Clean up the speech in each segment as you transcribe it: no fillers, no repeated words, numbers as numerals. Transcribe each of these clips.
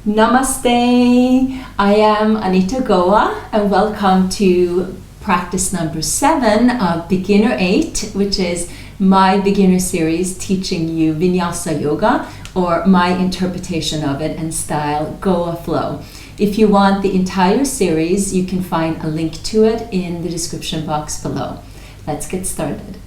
Namaste, I am Anita Goa and welcome to practice number 7 of Beginner 8, which is my beginner series teaching you vinyasa yoga, or my interpretation of it and style, Goa Flow. If you want the entire series, you can find a link to it in the description box below. Let's get started.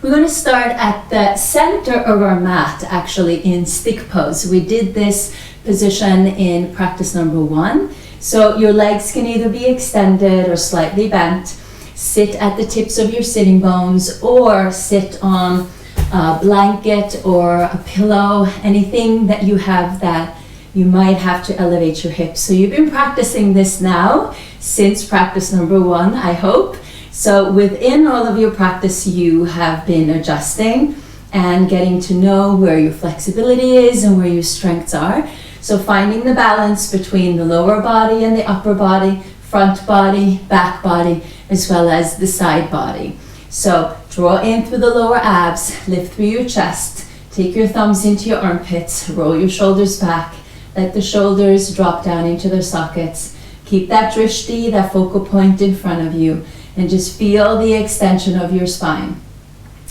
We're going to start at the center of our mat, actually in stick pose. We did this position in practice number 1. So your legs can either be extended or slightly bent. Sit at the tips of your sitting bones or sit on a blanket or a pillow, anything that you have that you might have to elevate your hips. So you've been practicing this now since practice number 1, I hope. So within all of your practice, you have been adjusting and getting to know where your flexibility is and where your strengths are. So finding the balance between the lower body and the upper body, front body, back body, as well as the side body. So draw in through the lower abs, lift through your chest, take your thumbs into your armpits, roll your shoulders back, let the shoulders drop down into their sockets. Keep that drishti, that focal point in front of you, and just feel the extension of your spine.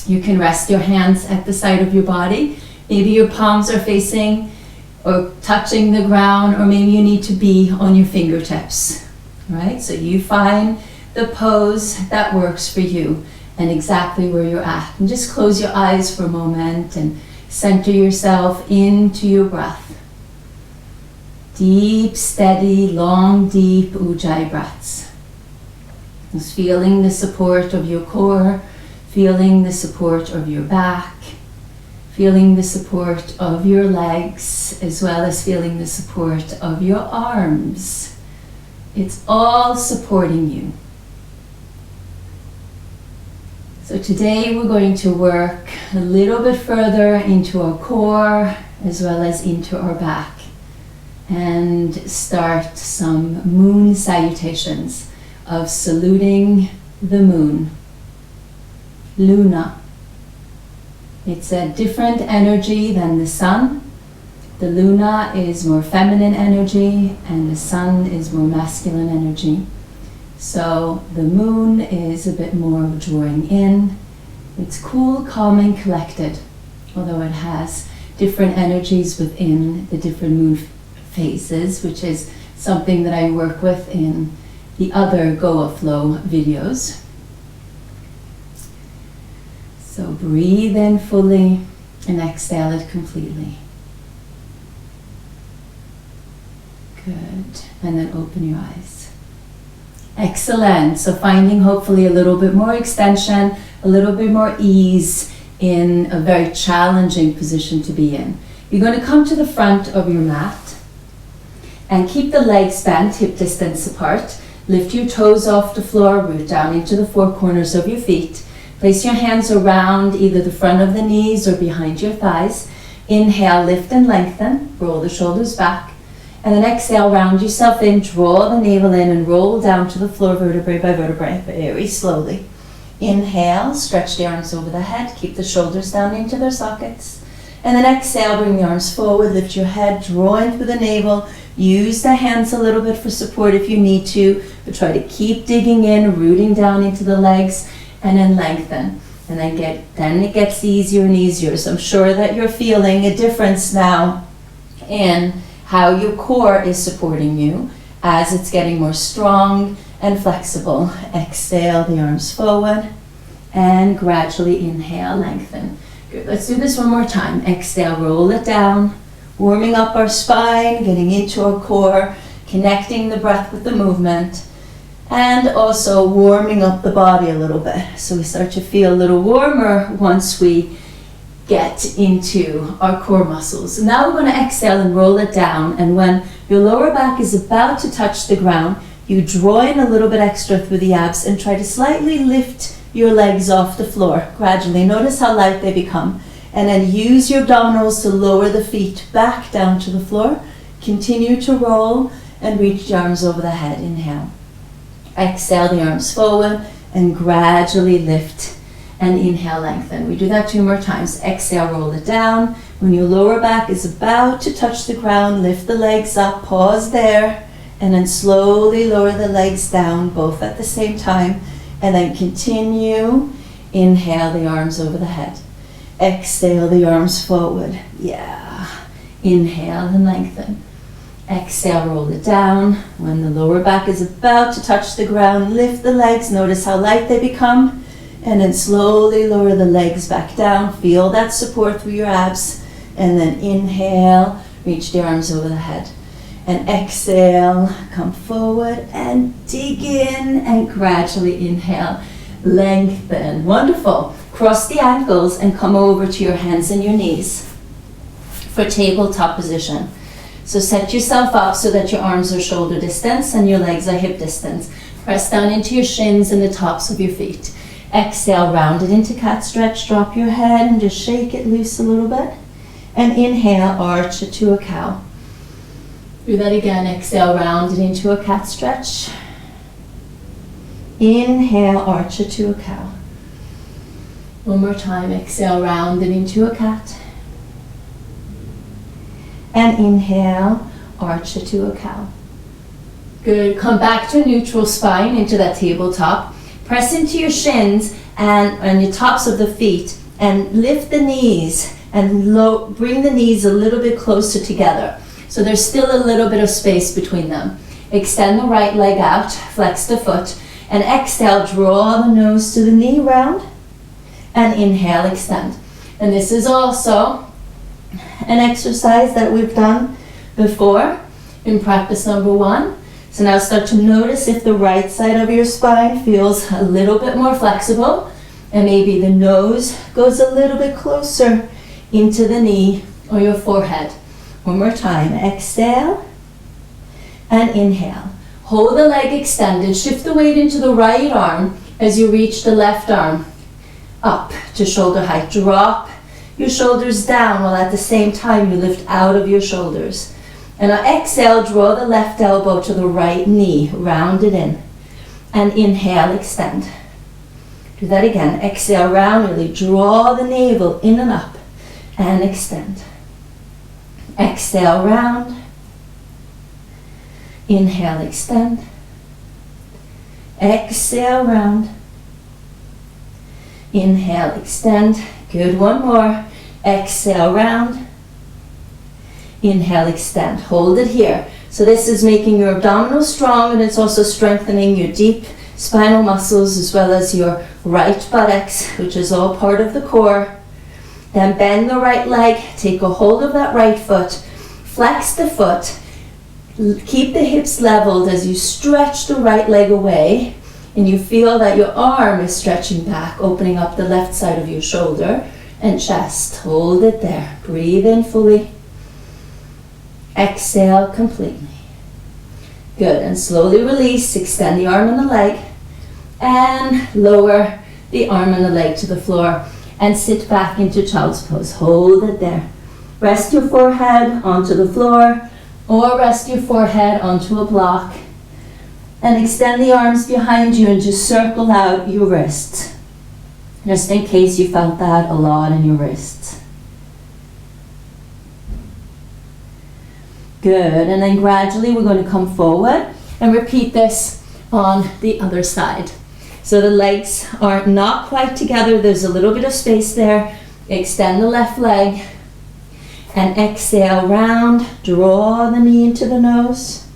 You can rest your hands at the side of your body. Maybe your palms are facing or touching the ground, or maybe you need to be on your fingertips, right? So you find the pose that works for you and exactly where you're at. And just close your eyes for a moment and center yourself into your breath. Deep, steady, long, deep Ujjayi breaths. Just feeling the support of your core, feeling the support of your back, feeling the support of your legs, as well as feeling the support of your arms. It's all supporting you. So today we're going to work a little bit further into our core, as well as into our back, and start some moon salutations of saluting the moon, Luna. It's a different energy than the sun. The Luna is more feminine energy and the sun is more masculine energy. So the moon is a bit more of drawing in. It's cool, calm and collected, although it has different energies within the different moon phases, which is something that I work with in the other Goa Flow videos. So breathe in fully and exhale it completely. Good. And then open your eyes. Excellent. So finding hopefully a little bit more extension, a little bit more ease in a very challenging position to be in. You're going to come to the front of your mat and keep the legs bent, hip distance apart. Lift your toes off the floor, root down into the 4 corners of your feet. Place your hands around either the front of the knees or behind your thighs. Inhale, lift and lengthen, roll the shoulders back. And then exhale, round yourself in, draw the navel in and roll down to the floor vertebrae by vertebrae, very slowly. Inhale, stretch the arms over the head, keep the shoulders down into their sockets. And then exhale, bring the arms forward, lift your head, draw in through the navel. Use the hands a little bit for support if you need to, but try to keep digging in, rooting down into the legs, and then lengthen. And then it gets easier and easier. So I'm sure that you're feeling a difference now in how your core is supporting you as it's getting more strong and flexible. Exhale the arms forward and gradually inhale, lengthen. Good. Let's do this one more time. Exhale, roll it down. Warming up our spine, getting into our core, connecting the breath with the movement, and also warming up the body a little bit. So we start to feel a little warmer once we get into our core muscles. Now we're going to exhale and roll it down, and when your lower back is about to touch the ground, you draw in a little bit extra through the abs and try to slightly lift your legs off the floor gradually. Notice how light they become. And then use your abdominals to lower the feet back down to the floor. Continue to roll and reach the arms over the head. Inhale. Exhale the arms forward and gradually lift and inhale, lengthen. We do that 2 more times. Exhale, roll it down. When your lower back is about to touch the ground, lift the legs up, pause there, and then slowly lower the legs down, both at the same time, and then continue. Inhale the arms over the head. Exhale the arms forward. Yeah. Inhale and lengthen. Exhale, roll it down. When the lower back is about to touch the ground, lift the legs. Notice how light they become. And then slowly lower the legs back down. Feel that support through your abs. And then inhale, reach the arms over the head. And exhale, come forward and dig in and gradually inhale. Lengthen. Wonderful. Cross the ankles and come over to your hands and your knees for tabletop position. So set yourself up so that your arms are shoulder distance and your legs are hip distance. Press down into your shins and the tops of your feet. Exhale, round it into cat stretch. Drop your head and just shake it loose a little bit. And inhale, arch it to a cow. Do that again. Exhale, round it into a cat stretch. Inhale, arch it to a cow. One more time. Exhale, round it into a cat. And inhale, arch it to a cow. Good. Come back to a neutral spine into that tabletop. Press into your shins and your tops of the feet and lift the knees and bring the knees a little bit closer together. So there's still a little bit of space between them. Extend the right leg out, flex the foot, and exhale, draw the nose to the knee round, and inhale, extend. And this is also an exercise that we've done before in practice number 1. So now start to notice if the right side of your spine feels a little bit more flexible, and maybe the nose goes a little bit closer into the knee or your forehead. One more time. Exhale and inhale. Hold the leg extended. Shift the weight into the right arm as you reach the left arm up to shoulder height. Drop your shoulders down while at the same time you lift out of your shoulders. And now exhale, draw the left elbow to the right knee. Round it in. And inhale, extend. Do that again. Exhale, round, really draw the navel in and up. And extend. Exhale, round. Inhale, extend. Exhale, round. Inhale, extend. Good, one more. Exhale, round. Inhale, extend. Hold it here. So this is making your abdominals strong, and it's also strengthening your deep spinal muscles as well as your right buttocks, which is all part of the core. Then bend the right leg, take a hold of that right foot, flex the foot, keep the hips leveled as you stretch the right leg away, and you feel that your arm is stretching back, opening up the left side of your shoulder and chest. Hold it there. Breathe in fully. Exhale completely. Good, and slowly release. Extend the arm and the leg, and lower the arm and the leg to the floor, and sit back into child's pose. Hold it there. Rest your forehead onto the floor, or rest your forehead onto a block, and extend the arms behind you and just circle out your wrists, just in case you felt that a lot in your wrists. Good, and then gradually we're going to come forward and repeat this on the other side. So the legs are not quite together, there's a little bit of space there. Extend the left leg and exhale, round, draw the knee into the nose,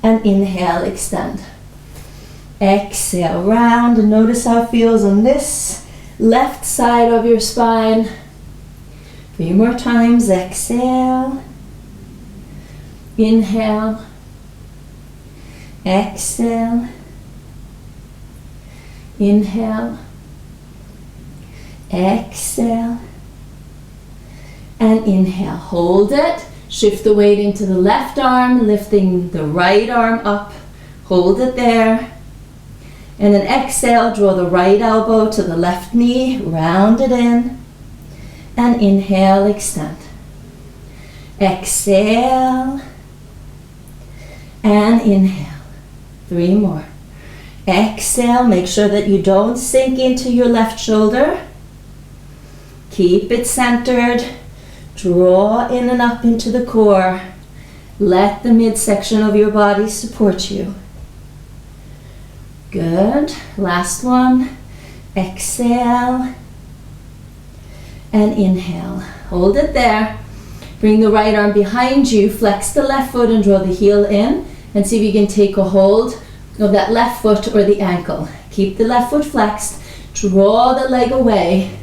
and inhale, extend. Exhale, round, and notice how it feels on this left side of your spine. 3 more times. Exhale, inhale, exhale, inhale, exhale, and inhale. Hold it. Shift the weight into the left arm, lifting the right arm up. Hold it there. And then exhale, draw the right elbow to the left knee, round it in, and inhale, extend. Exhale, and inhale. 3 more. Exhale, make sure that you don't sink into your left shoulder. Keep it centered. Draw in and up into the core. Let the midsection of your body support you. Good. Last one. Exhale and inhale. Hold it there. Bring the right arm behind you. Flex the left foot and draw the heel in. And see if you can take a hold of that left foot or the ankle. Keep the left foot flexed. Draw the leg away.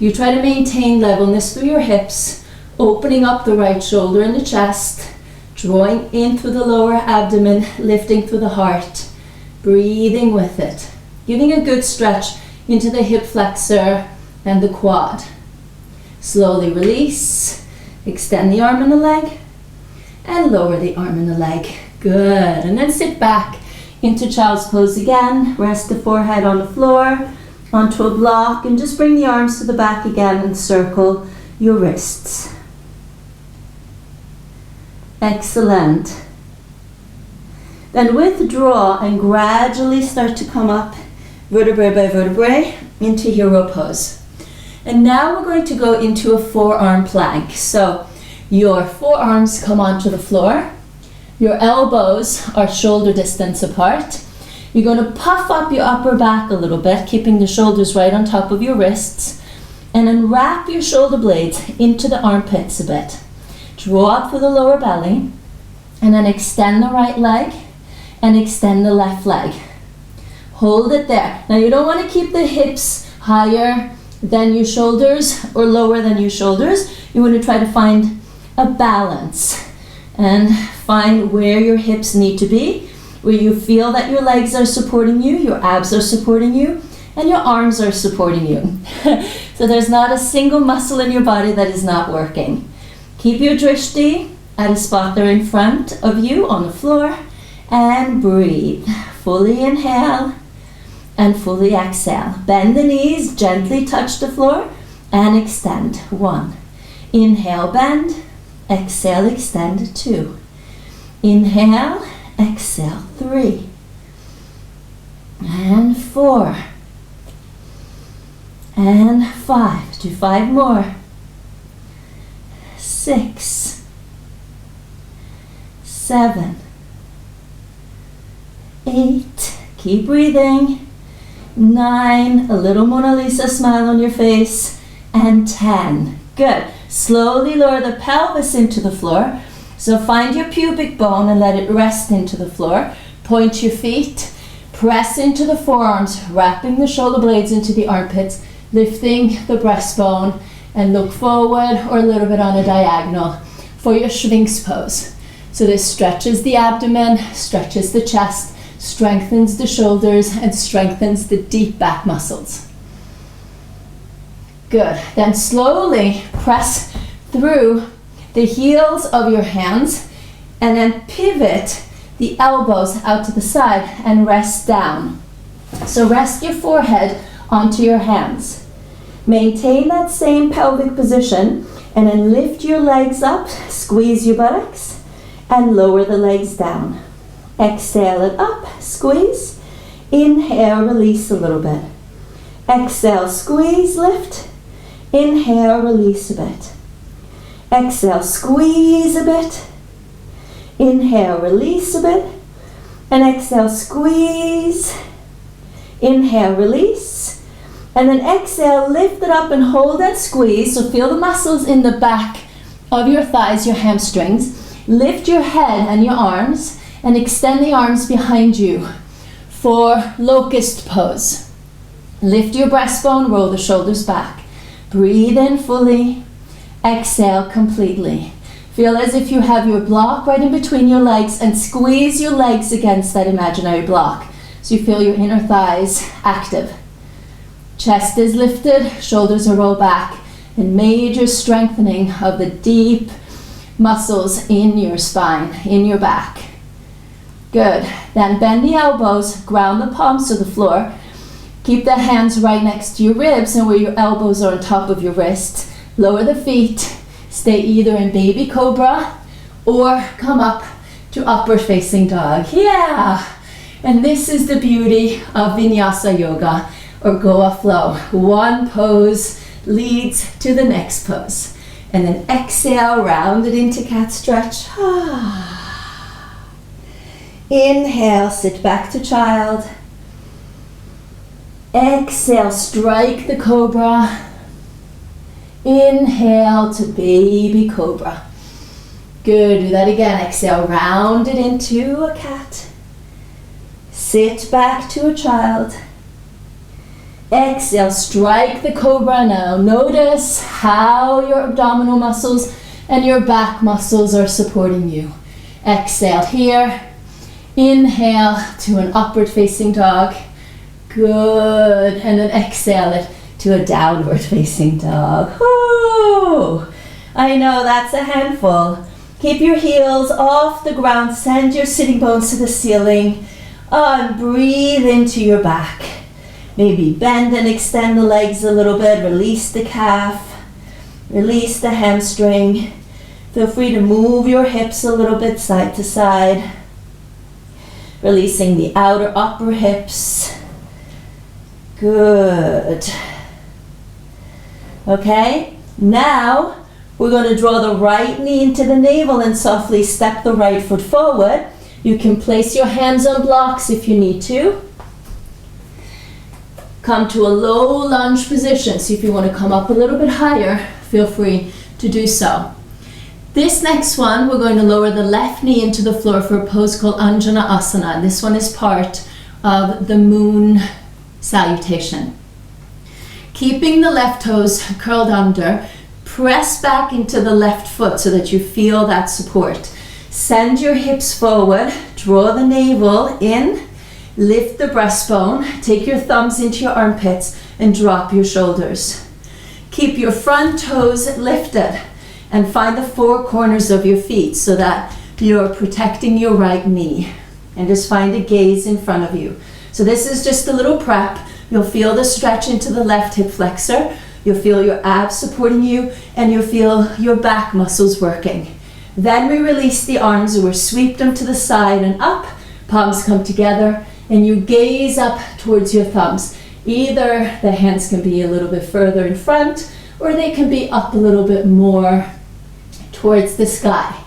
You try to maintain levelness through your hips, opening up the right shoulder and the chest, drawing in through the lower abdomen, lifting through the heart, breathing with it, giving a good stretch into the hip flexor and the quad. Slowly release, extend the arm and the leg, and lower the arm and the leg. Good. And then sit back into child's pose again. Rest the forehead on the floor, onto a block, and just bring the arms to the back again and circle your wrists. Excellent. Then withdraw and gradually start to come up vertebrae by vertebrae into hero pose. And now we're going to go into a forearm plank. So your forearms come onto the floor. Your elbows are shoulder distance apart. You're going to puff up your upper back a little bit, keeping the shoulders right on top of your wrists. And then wrap your shoulder blades into the armpits a bit. Draw up through the lower belly. And then extend the right leg and extend the left leg. Hold it there. Now you don't want to keep the hips higher than your shoulders or lower than your shoulders. You want to try to find a balance and find where your hips need to be, where you feel that your legs are supporting you, your abs are supporting you, and your arms are supporting you. So there's not a single muscle in your body that is not working. Keep your drishti at a spot there in front of you on the floor, and breathe. Fully inhale and fully exhale. Bend the knees, gently touch the floor, and extend. 1. Inhale, bend. Exhale, extend. 2. Inhale, exhale. 3. And 4. And 5. Do 5 more. 6. 7. 8. Keep breathing. 9. A little Mona Lisa smile on your face. And 10. Good. Slowly lower the pelvis into the floor. So find your pubic bone and let it rest into the floor. Point your feet. Press into the forearms, wrapping the shoulder blades into the armpits, lifting the breastbone, and look forward or a little bit on a diagonal for your Sphinx pose. So this stretches the abdomen, stretches the chest, strengthens the shoulders, and strengthens the deep back muscles. Good. Then slowly press through the heels of your hands and then pivot the elbows out to the side and rest down. So rest your forehead onto your hands. Maintain that same pelvic position and then lift your legs up, squeeze your buttocks, and lower the legs down. Exhale it up, squeeze. Inhale, release a little bit. Exhale, squeeze, lift. Inhale, release a bit. Exhale, squeeze a bit. Inhale, release a bit. And exhale, squeeze. Inhale, release. And then exhale, lift it up and hold and squeeze. So feel the muscles in the back of your thighs, your hamstrings. Lift your head and your arms and extend the arms behind you for Locust Pose. Lift your breastbone, roll the shoulders back. Breathe in fully, exhale completely. Feel as if you have your block right in between your legs and squeeze your legs against that imaginary block. So you feel your inner thighs active. Chest is lifted, shoulders are rolled back, and major strengthening of the deep muscles in your spine, in your back. Good. Then bend the elbows, ground the palms to the floor. Keep the hands right next to your ribs and where your elbows are on top of your wrists. Lower the feet. Stay either in baby cobra or come up to upward facing dog. Yeah. And this is the beauty of vinyasa yoga or Goa flow. One pose leads to the next pose. And then exhale, round it into cat stretch. Inhale, sit back to child. Exhale, strike the cobra. Inhale to baby cobra. Good, do that again. Exhale, round it into a cat. Sit back to a child. Exhale, strike the cobra now. Notice how your abdominal muscles and your back muscles are supporting you. Exhale here. Inhale to an upward facing dog. Good. And then exhale it to a downward facing dog. Woo! I know that's a handful. Keep your heels off the ground. Send your sitting bones to the ceiling. And breathe into your back. Maybe bend and extend the legs a little bit. Release the calf. Release the hamstring. Feel free to move your hips a little bit side to side. Releasing the outer upper hips. Good. Okay, now we're going to draw the right knee into the navel and softly step the right foot forward. You can place your hands on blocks if you need to. Come to a low lunge position. So if you want to come up a little bit higher, feel free to do so. This next one, we're going to lower the left knee into the floor for a pose called Angina Asana. And this one is part of the moon salutation. Keeping the left toes curled under, press back into the left foot so that you feel that support. Send your hips forward, draw the navel in, lift the breastbone, take your thumbs into your armpits and drop your shoulders. Keep your front toes lifted and find the four corners of your feet so that you're protecting your right knee. And just find a gaze in front of you. So this is just a little prep. You'll feel the stretch into the left hip flexor. You'll feel your abs supporting you and you'll feel your back muscles working. Then we release the arms and we sweep them to the side and up. Palms come together and you gaze up towards your thumbs. Either the hands can be a little bit further in front or they can be up a little bit more towards the sky.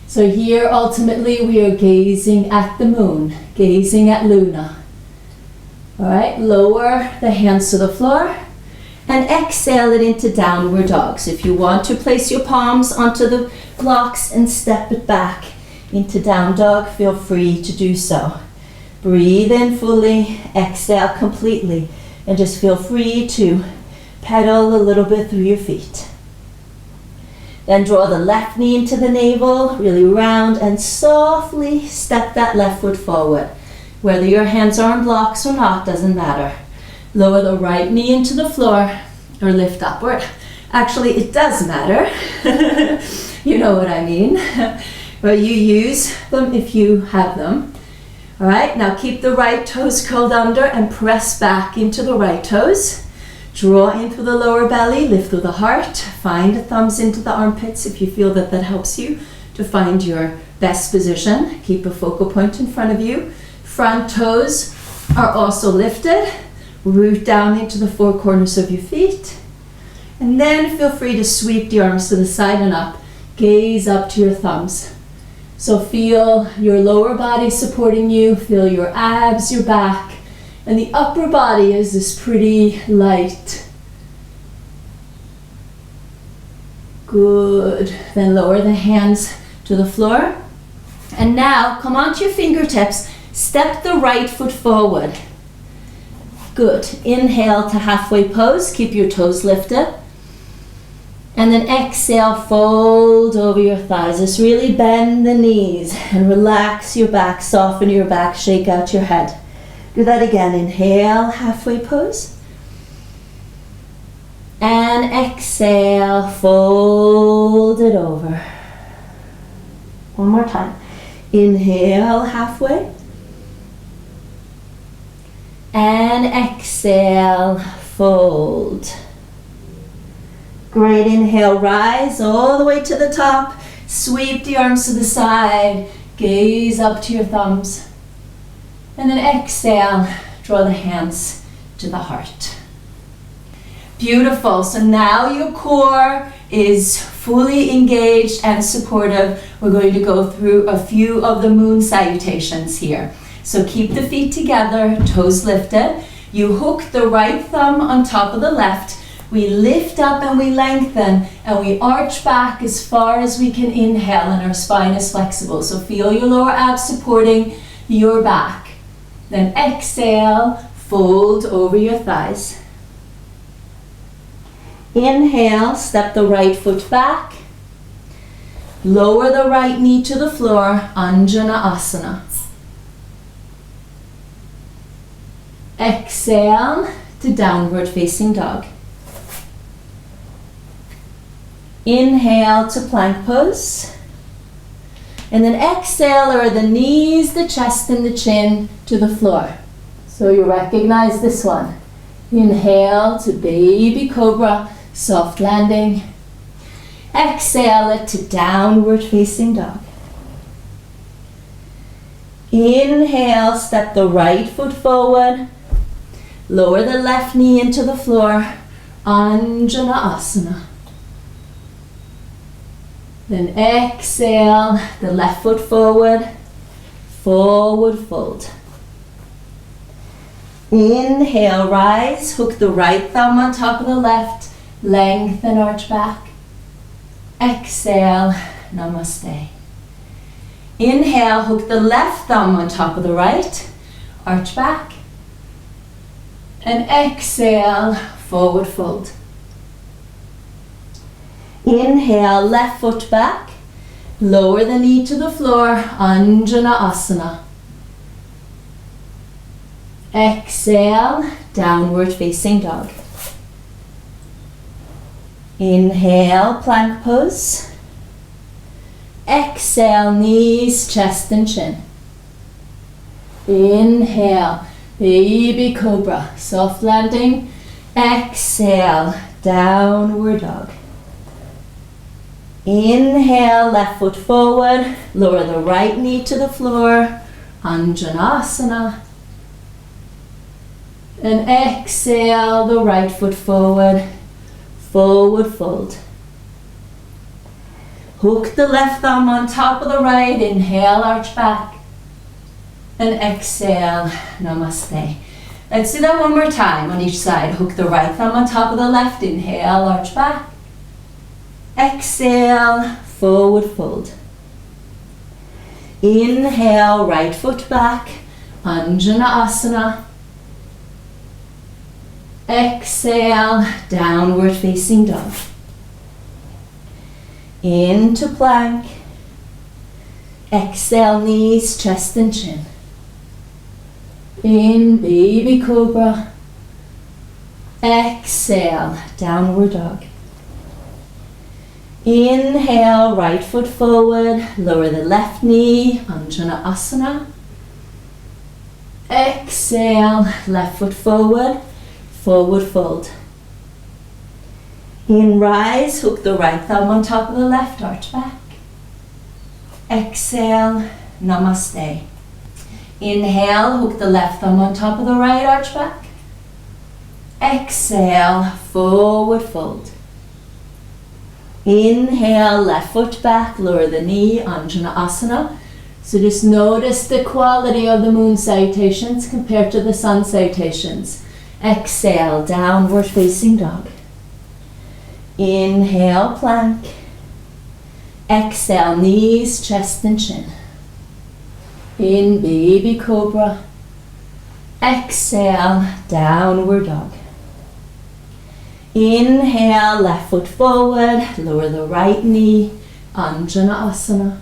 So here ultimately we are gazing at the moon, gazing at Luna. All right, lower the hands to the floor and exhale it into downward dog. So if you want to place your palms onto the blocks and step it back into down dog, feel free to do so. Breathe in fully, exhale completely, and just feel free to pedal a little bit through your feet. Then draw the left knee into the navel, really round, and softly step that left foot forward. Whether your hands are on blocks or not, doesn't matter. Lower the right knee into the floor or lift upward. Actually, it does matter. You know what I mean. But you use them if you have them. All right, now keep the right toes curled under and press back into the right toes. Draw in through the lower belly, lift through the heart. Find the thumbs into the armpits if you feel that that helps you to find your best position. Keep a focal point in front of you. Front toes are also lifted. Root down into the four corners of your feet. And then feel free to sweep the arms to the side and up. Gaze up to your thumbs. So feel your lower body supporting you. Feel your abs, your back. And the upper body is this pretty light. Good. Then lower the hands to the floor. And now come onto your fingertips. Step the right foot forward. Good. Inhale to halfway pose. Keep your toes lifted. And then exhale, fold over your thighs. Just really bend the knees and relax your back. Soften your back. Shake out your head. Do that again. Inhale, halfway pose. And exhale, fold it over. One more time. Inhale, halfway. And exhale, fold. Great, inhale, rise all the way to the top. Sweep the arms to the side. Gaze up to your thumbs. And then exhale, draw the hands to the heart. Beautiful. So now your core is fully engaged and supportive. We're going to go through a few of the moon salutations here. So keep the feet together, toes lifted. You hook the right thumb on top of the left. We lift up and we lengthen and we arch back as far as we can inhale, and our spine is flexible. So feel your lower abs supporting your back. Then exhale, fold over your thighs. Inhale, step the right foot back. Lower the right knee to the floor, Angina Asana. Exhale to downward facing dog. Inhale to plank pose. And then exhale, lower the knees, the chest and the chin to the floor. So you recognize this one. Inhale to baby cobra, soft landing. Exhale it to downward facing dog. Inhale, step the right foot forward. Lower the left knee into the floor, Angina Asana. Then exhale, the left foot forward, forward fold. Inhale, rise, hook the right thumb on top of the left, lengthen, arch back. Exhale, Namaste. Inhale, hook the left thumb on top of the right, arch back. And exhale, forward fold. Inhale, left foot back. Lower the knee to the floor, Angina Asana. Exhale, downward facing dog. Inhale, plank pose. Exhale, knees, chest and chin. Inhale, baby cobra, soft landing. Exhale, downward dog. Inhale, left foot forward, lower the right knee to the floor, Angina Asana. And exhale, the right foot forward, forward fold. Hook the left thumb on top of the right, inhale, arch back. And exhale, Namaste. Let's do that one more time on each side. Hook the right thumb on top of the left, inhale, arch back. Exhale, forward fold. Inhale, right foot back, Angina Asana. Exhale, downward facing dog. Into plank. Exhale, knees, chest and chin. In baby cobra. Exhale, downward dog. Inhale, right foot forward, lower the left knee, Angina Asana. Exhale, left foot forward, forward fold. In rise, hook the right thumb on top of the left, arch back. Exhale, Namaste. Inhale, hook the left thumb on top of the right, arch back. Exhale, forward fold. Inhale, left foot back, lower the knee, Angina Asana. So just notice the quality of the moon salutations compared to the sun salutations. Exhale, downward facing dog. Inhale, plank. Exhale, knees, chest and chin. In baby cobra. Exhale, downward dog. Inhale, left foot forward, lower the right knee, Angina Asana.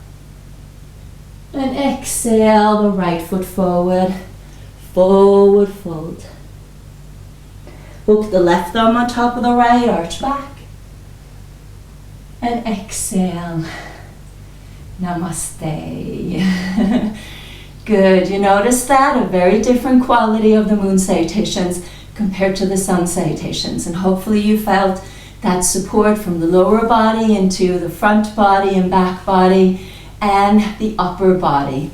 And exhale, the right foot forward, forward fold. Hook the left thumb on top of the right, arch back. And exhale, Namaste. Good, you notice that? A very different quality of the moon salutations compared to the sun salutations. And hopefully you felt that support from the lower body into the front body and back body and the upper body.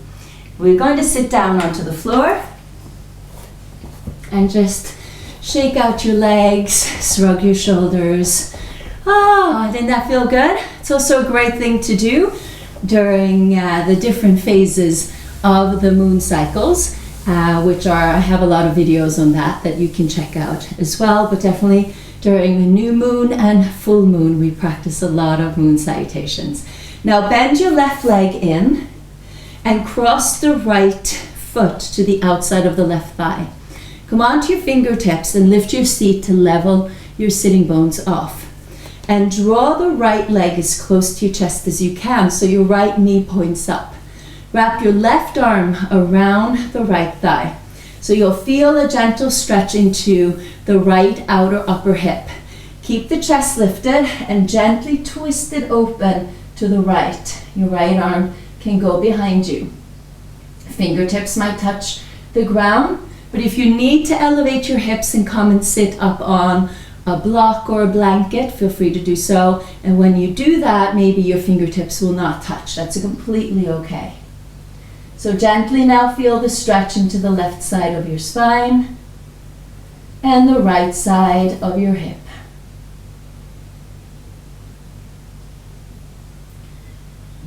We're going to sit down onto the floor. and just shake out your legs, shrug your shoulders. Oh, didn't that feel good? It's also a great thing to do during the different phases of the moon cycles, which I have a lot of videos on that you can check out as well, but definitely during the new moon and full moon we practice a lot of moon salutations. Now bend your left leg in and cross the right foot to the outside of the left thigh. Come onto your fingertips and lift your seat to level your sitting bones off. And draw the right leg as close to your chest as you can so your right knee points up. Wrap your left arm around the right thigh. So you'll feel a gentle stretch into the right outer upper hip. Keep the chest lifted and gently twist it open to the right. Your right arm can go behind you. Fingertips might touch the ground, but if you need to elevate your hips and come and sit up on a block or a blanket, feel free to do so. And when you do that, maybe your fingertips will not touch. That's completely okay. So gently now feel the stretch into the left side of your spine and the right side of your hip.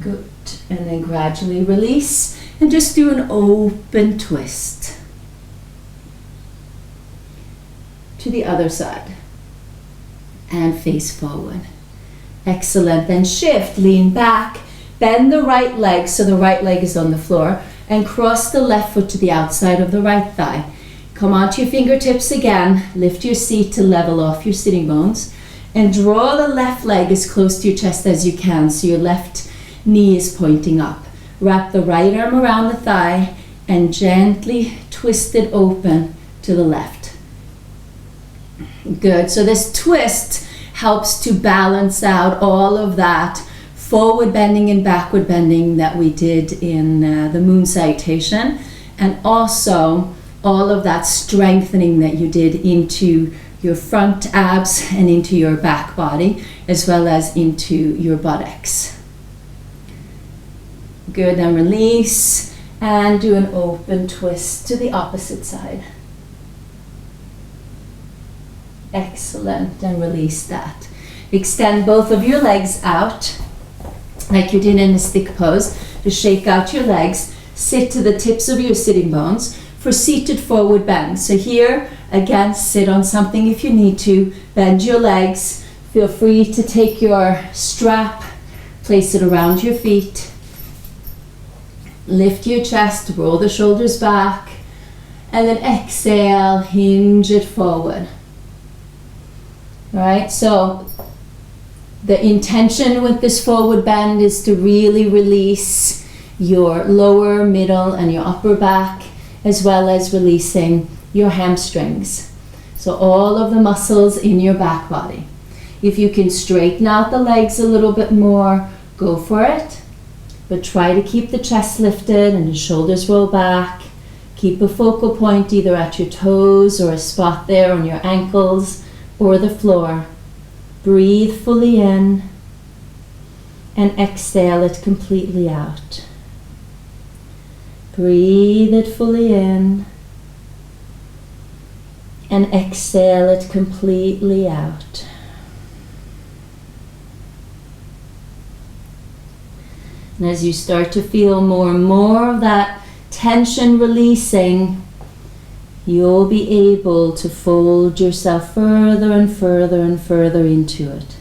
Good. And then gradually release and just do an open twist to the other side. And face forward. Excellent. Then shift, lean back, bend the right leg so the right leg is on the floor, and cross the left foot to the outside of the right thigh. Come onto your fingertips again, lift your seat to level off your sitting bones, and draw the left leg as close to your chest as you can so your left knee is pointing up. Wrap the right arm around the thigh and gently twist it open to the left. Good. So this twist helps to balance out all of that forward bending and backward bending that we did in the moon salutation, and also all of that strengthening that you did into your front abs and into your back body, as well as into your buttocks. Good. And release and do an open twist to the opposite side. Excellent, and release that. Extend both of your legs out like you did in a stick pose. Just shake out your legs, sit to the tips of your sitting bones for seated forward bend. So here, again, sit on something if you need to, bend your legs. Feel free to take your strap, place it around your feet, lift your chest, roll the shoulders back, and then exhale, hinge it forward. Right, so the intention with this forward bend is to really release your lower, middle, and your upper back, as well as releasing your hamstrings. So all of the muscles in your back body. If you can straighten out the legs a little bit more, go for it. But try to keep the chest lifted and the shoulders roll back. Keep a focal point either at your toes or a spot there on your ankles or the floor. Breathe fully in and exhale it completely out. Breathe it fully in and exhale it completely out. And as you start to feel more and more of that tension releasing, you'll be able to fold yourself further and further and further into it.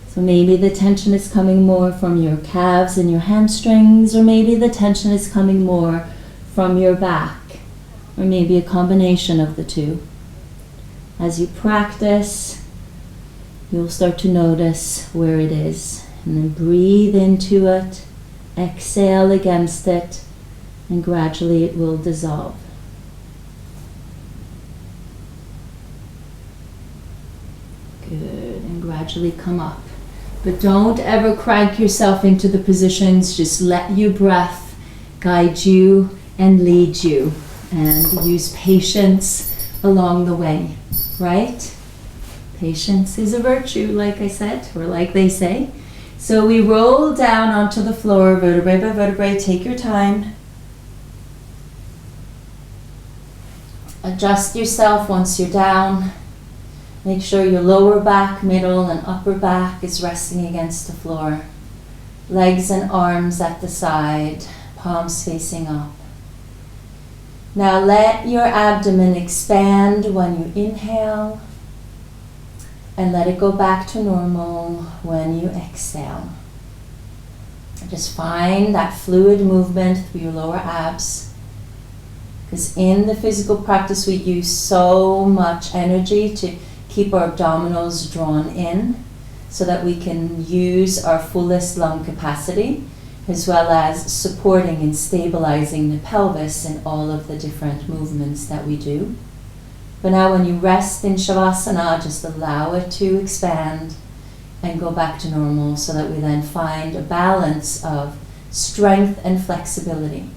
So maybe the tension is coming more from your calves and your hamstrings, or maybe the tension is coming more from your back, or maybe a combination of the two. As you practice, you'll start to notice where it is, and then breathe into it, exhale against it, and gradually it will dissolve. Good, and gradually come up. But don't ever crank yourself into the positions. Just let your breath guide you and lead you. And use patience along the way, right? Patience is a virtue, like I said, or like they say. So we roll down onto the floor, vertebrae by vertebrae. Take your time. Adjust yourself once you're down. Make sure your lower back, middle, and upper back is resting against the floor. Legs and arms at the side, palms facing up. Now let your abdomen expand when you inhale, and let it go back to normal when you exhale. Just find that fluid movement through your lower abs, because in the physical practice we use so much energy to keep our abdominals drawn in so that we can use our fullest lung capacity, as well as supporting and stabilizing the pelvis in all of the different movements that we do. But now when you rest in Shavasana, just allow it to expand and go back to normal so that we then find a balance of strength and flexibility.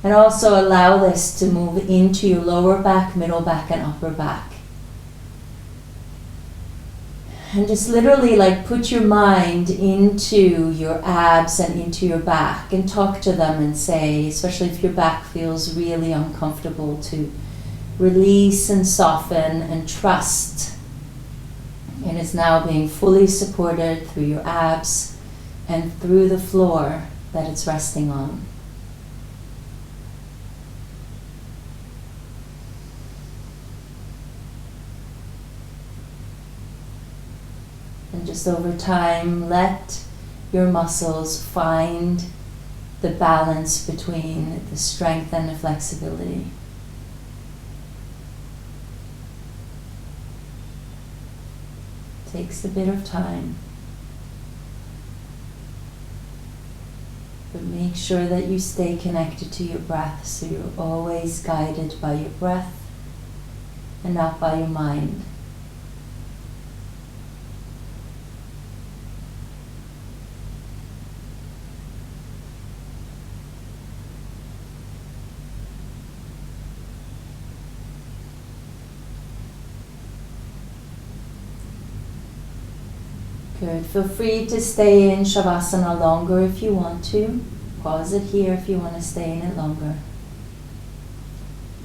And also allow this to move into your lower back, middle back, and upper back. And just literally like put your mind into your abs and into your back and talk to them and say, especially if your back feels really uncomfortable, to release and soften and trust. It is now being fully supported through your abs and through the floor that it's resting on. And just over time, let your muscles find the balance between the strength and the flexibility. Takes a bit of time, but make sure that you stay connected to your breath, so you're always guided by your breath and not by your mind. Good. Feel free to stay in Shavasana longer if you want to. Pause it here if you want to stay in it longer.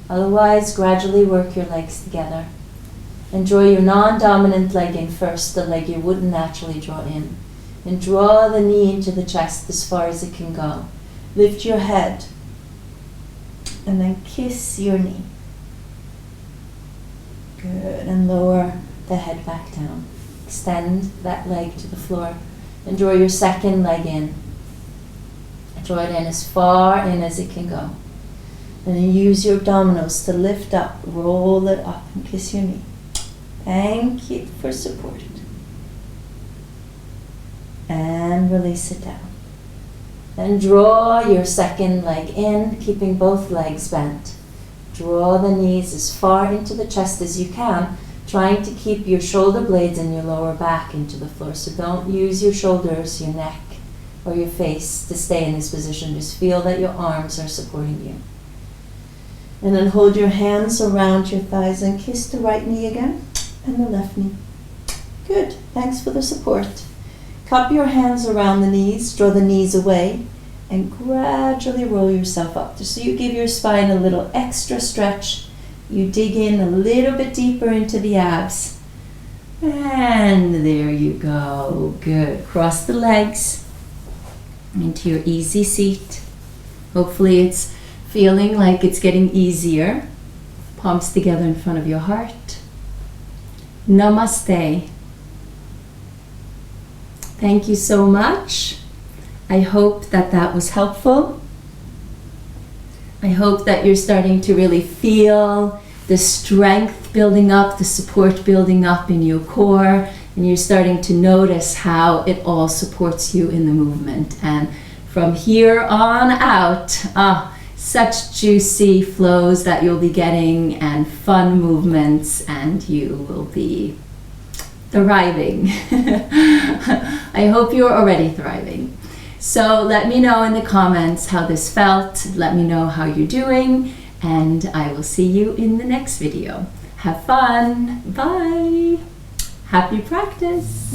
Otherwise, gradually work your legs together. And draw your non-dominant leg in first, the leg you wouldn't naturally draw in. And draw the knee into the chest as far as it can go. Lift your head. And then kiss your knee. Good. And lower the head back down. Extend that leg to the floor and draw your second leg in. Draw it in as far in as it can go. And then use your abdominals to lift up, roll it up, and kiss your knee. Thank you for support. And release it down. Then draw your second leg in, keeping both legs bent. Draw the knees as far into the chest as you can, trying to keep your shoulder blades and your lower back into the floor. So don't use your shoulders, your neck, or your face to stay in this position. Just feel that your arms are supporting you. And then hold your hands around your thighs and kiss the right knee again and the left knee. Good. Thanks for the support. Cup your hands around the knees, draw the knees away, and gradually roll yourself up. Just so you give your spine a little extra stretch. You dig in a little bit deeper into the abs. And there you go. Good. Cross the legs into your easy seat. Hopefully it's feeling like it's getting easier. Palms together in front of your heart. Namaste. Thank you so much. I hope that that was helpful. I hope that you're starting to really feel the strength building up, the support building up in your core, and you're starting to notice how it all supports you in the movement. And from here on out, such juicy flows that you'll be getting and fun movements, and you will be thriving. I hope you're already thriving. So let me know in the comments how this felt. Let me know how you're doing, and I will see you in the next video. Have fun. Bye. Happy practice.